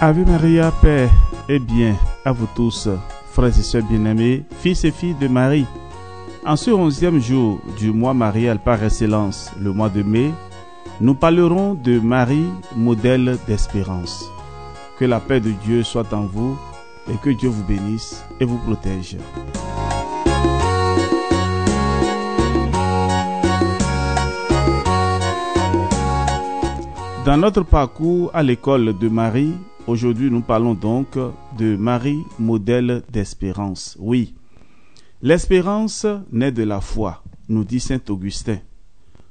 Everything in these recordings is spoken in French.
Ave Maria, paix et bien à vous tous, frères et sœurs bien-aimés, fils et filles de Marie. En ce 11e jour du mois marial par excellence, le mois de mai, nous parlerons de Marie, modèle d'espérance. Que la paix de Dieu soit en vous et que Dieu vous bénisse et vous protège. Dans notre parcours à l'école de Marie, aujourd'hui nous parlons donc de Marie, modèle d'espérance. Oui, l'espérance naît de la foi, nous dit saint Augustin.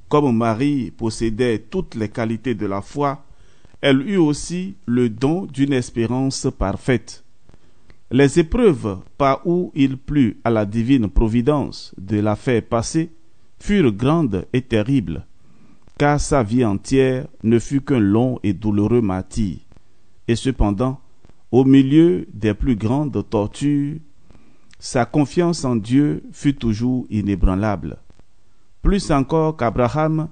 Comme Marie possédait toutes les qualités de la foi, elle eut aussi le don d'une espérance parfaite. Les épreuves par où il plut à la divine providence de la faire passer furent grandes et terribles, car sa vie entière ne fut qu'un long et douloureux martyre. Et cependant, au milieu des plus grandes tortures, sa confiance en Dieu fut toujours inébranlable. Plus encore qu'Abraham,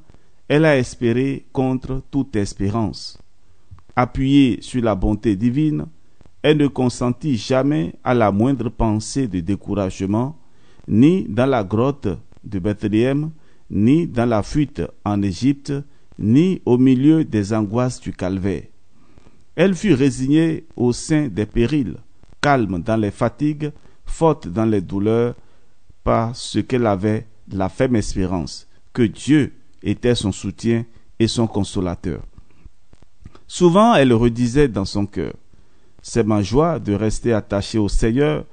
elle a espéré contre toute espérance. Appuyée sur la bonté divine, elle ne consentit jamais à la moindre pensée de découragement, ni dans la grotte de Bethléem, ni dans la fuite en Égypte, ni au milieu des angoisses du calvaire. Elle fut résignée au sein des périls, calme dans les fatigues, forte dans les douleurs, parce qu'elle avait la ferme espérance que Dieu était son soutien et son consolateur. Souvent, elle redisait dans son cœur: c'est ma joie de rester attachée au Seigneur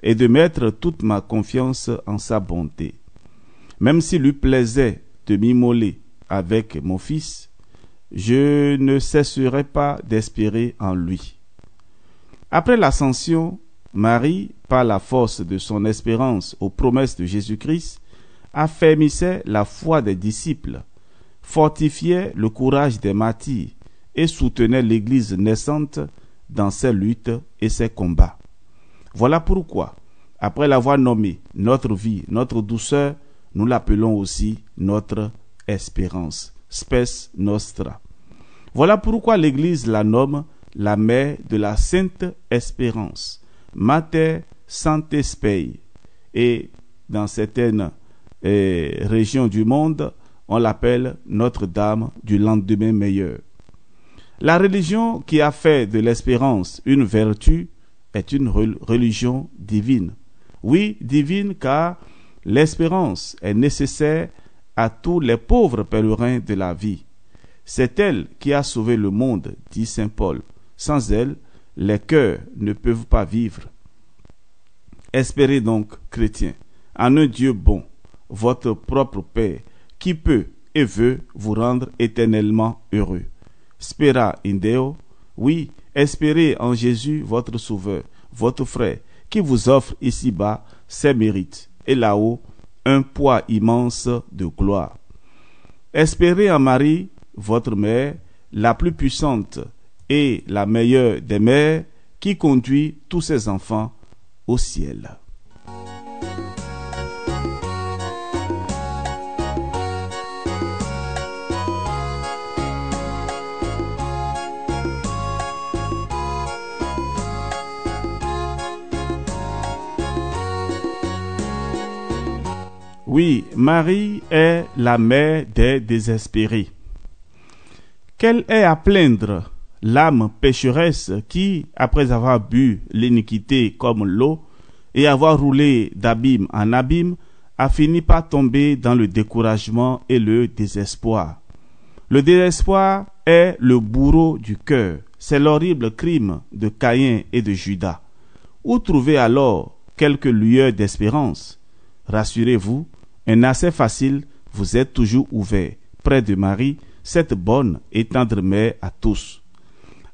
et de mettre toute ma confiance en sa bonté. Même s'il lui plaisait de m'immoler avec mon fils, je ne cesserai pas d'espérer en lui. Après l'ascension, Marie, par la force de son espérance aux promesses de Jésus-Christ, affermissait la foi des disciples, fortifiait le courage des martyrs et soutenait l'Église naissante dans ses luttes et ses combats. Voilà pourquoi, après l'avoir nommée notre vie, notre douceur, nous l'appelons aussi notre espérance, spes nostra. Voilà pourquoi l'Église la nomme la mère de la Sainte Espérance, Mater Sancte Spei. Et dans certaines régions du monde, on l'appelle Notre-Dame du lendemain meilleur. La religion qui a fait de l'espérance une vertu est une religion divine. Oui, divine, car l'espérance est nécessaire à tous les pauvres pèlerins de la vie. C'est elle qui a sauvé le monde, dit saint Paul. Sans elle, les cœurs ne peuvent pas vivre. Espérez donc, chrétiens, en un Dieu bon, votre propre Père, qui peut et veut vous rendre éternellement heureux. Spera in Deo, oui, espérez en Jésus, votre Sauveur, votre frère, qui vous offre ici-bas ses mérites, et là-haut, un poids immense de gloire. Espérez en Marie, votre mère, la plus puissante et la meilleure des mères, qui conduit tous ses enfants au ciel. Oui, Marie est la mère des désespérés. Qu'elle ait à plaindre l'âme pécheresse qui, après avoir bu l'iniquité comme l'eau et avoir roulé d'abîme en abîme, a fini par tomber dans le découragement et le désespoir. Le désespoir est le bourreau du cœur. C'est l'horrible crime de Caïn et de Judas. Où trouver alors quelques lueurs d'espérance? Rassurez-vous, un accès facile vous est toujours ouvert, près de Marie, cette bonne et tendre mère à tous.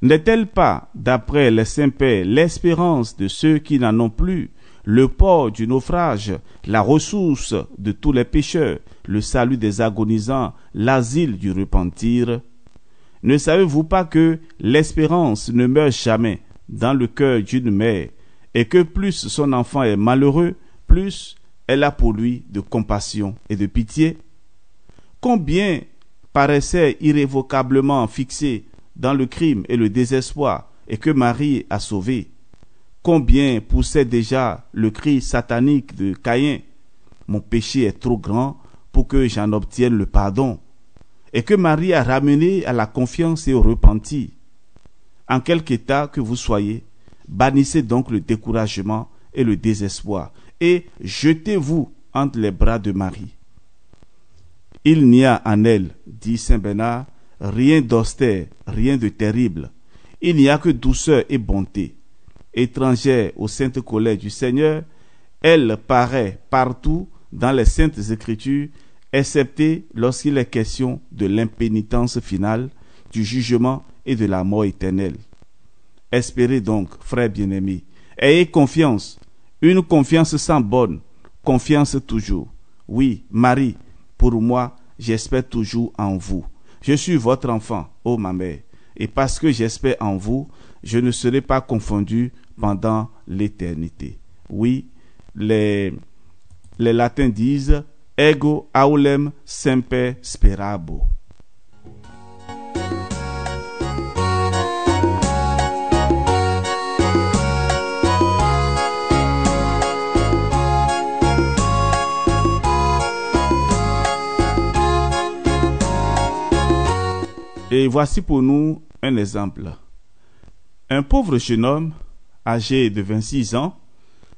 N'est-elle pas, d'après les saints pères, l'espérance de ceux qui n'en ont plus, le port du naufrage, la ressource de tous les pécheurs, le salut des agonisants, l'asile du repentir? Ne savez-vous pas que l'espérance ne meurt jamais dans le cœur d'une mère, et que plus son enfant est malheureux, plus elle a pour lui de compassion et de pitié? Combien paraissaient irrévocablement fixés dans le crime et le désespoir, et que Marie a sauvé. Combien poussait déjà le cri satanique de Caïn: mon péché est trop grand pour que j'en obtienne le pardon, et que Marie a ramené à la confiance et au repenti. En quelque état que vous soyez, bannissez donc le découragement et le désespoir, et jetez-vous entre les bras de Marie. Il n'y a en elle, dit saint Bernard, rien d'austère, rien de terrible. Il n'y a que douceur et bonté. Étrangère aux saintes colères du Seigneur, elle paraît partout dans les saintes écritures, excepté lorsqu'il est question de l'impénitence finale, du jugement et de la mort éternelle. Espérez donc, frères bien-aimés, ayez confiance, une confiance sans borne, confiance toujours. Oui, Marie, pour moi, j'espère toujours en vous. Je suis votre enfant, ô ma mère, et parce que j'espère en vous, je ne serai pas confondu pendant l'éternité. Oui, les latins disent ego aulem semper sperabo. Et voici pour nous un exemple. Un pauvre jeune homme, âgé de 26 ans,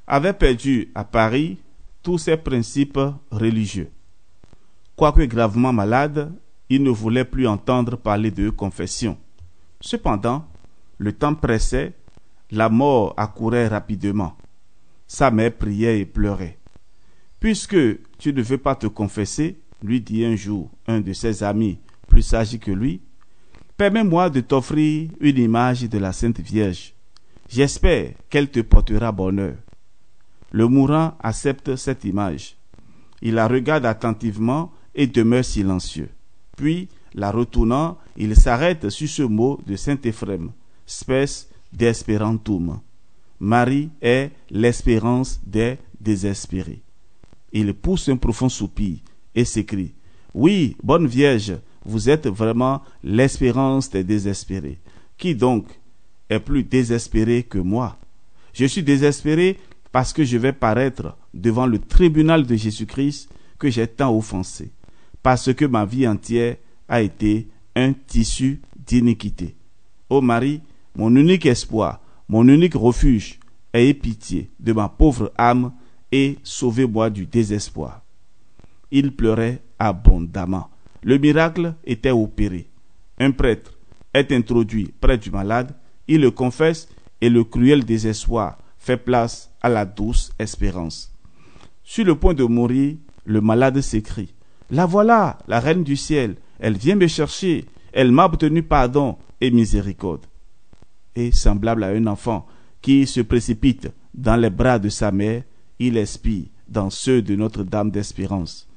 avait perdu à Paris tous ses principes religieux. Quoique gravement malade, il ne voulait plus entendre parler de confession. Cependant, le temps pressait, la mort accourait rapidement. Sa mère priait et pleurait. « Puisque tu ne veux pas te confesser, lui dit un jour un de ses amis plus sage que lui, permets-moi de t'offrir une image de la Sainte Vierge. J'espère qu'elle te portera bonheur. » Le mourant accepte cette image. Il la regarde attentivement et demeure silencieux. Puis, la retournant, il s'arrête sur ce mot de saint Éphrem, spes desperantum. Marie est l'espérance des désespérés. Il pousse un profond soupir et s'écrie: oui, bonne Vierge, vous êtes vraiment l'espérance des désespérés. Qui donc est plus désespéré que moi? Je suis désespéré parce que je vais paraître devant le tribunal de Jésus-Christ que j'ai tant offensé, parce que ma vie entière a été un tissu d'iniquité. Ô Marie, mon unique espoir, mon unique refuge, ayez pitié de ma pauvre âme et sauvez-moi du désespoir. Il pleurait abondamment. Le miracle était opéré. Un prêtre est introduit près du malade, il le confesse et le cruel désespoir fait place à la douce espérance. Sur le point de mourir, le malade s'écrie: la voilà, la reine du ciel, elle vient me chercher, elle m'a obtenu pardon et miséricorde. Et semblable à un enfant qui se précipite dans les bras de sa mère, il expire dans ceux de Notre-Dame d'Espérance.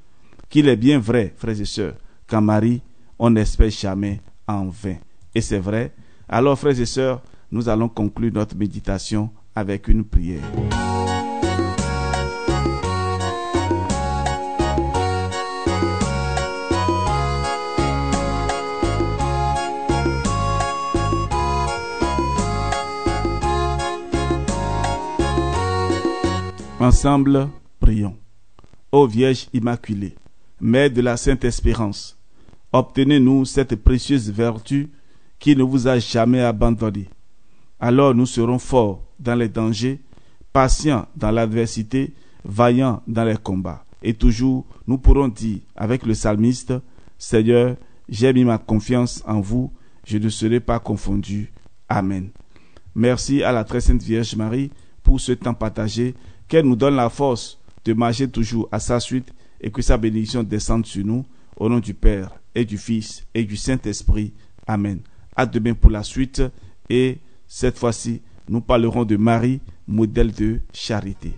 Qu'il est bien vrai, frères et sœurs, qu'en Marie, on n'espère jamais en vain. Et c'est vrai. Alors, frères et sœurs, nous allons conclure notre méditation avec une prière. Ensemble, prions. Ô Vierge Immaculée, Mère de la Sainte Espérance, obtenez-nous cette précieuse vertu qui ne vous a jamais abandonné. Alors nous serons forts dans les dangers, patients dans l'adversité, vaillants dans les combats. Et toujours, nous pourrons dire avec le psalmiste: Seigneur, j'ai mis ma confiance en vous, je ne serai pas confondu. Amen. Merci à la très sainte Vierge Marie pour ce temps partagé, qu'elle nous donne la force de marcher toujours à sa suite et que sa bénédiction descende sur nous, au nom du Père et du Fils et du Saint-Esprit. Amen. À demain pour la suite, et cette fois-ci, nous parlerons de Marie, modèle de charité.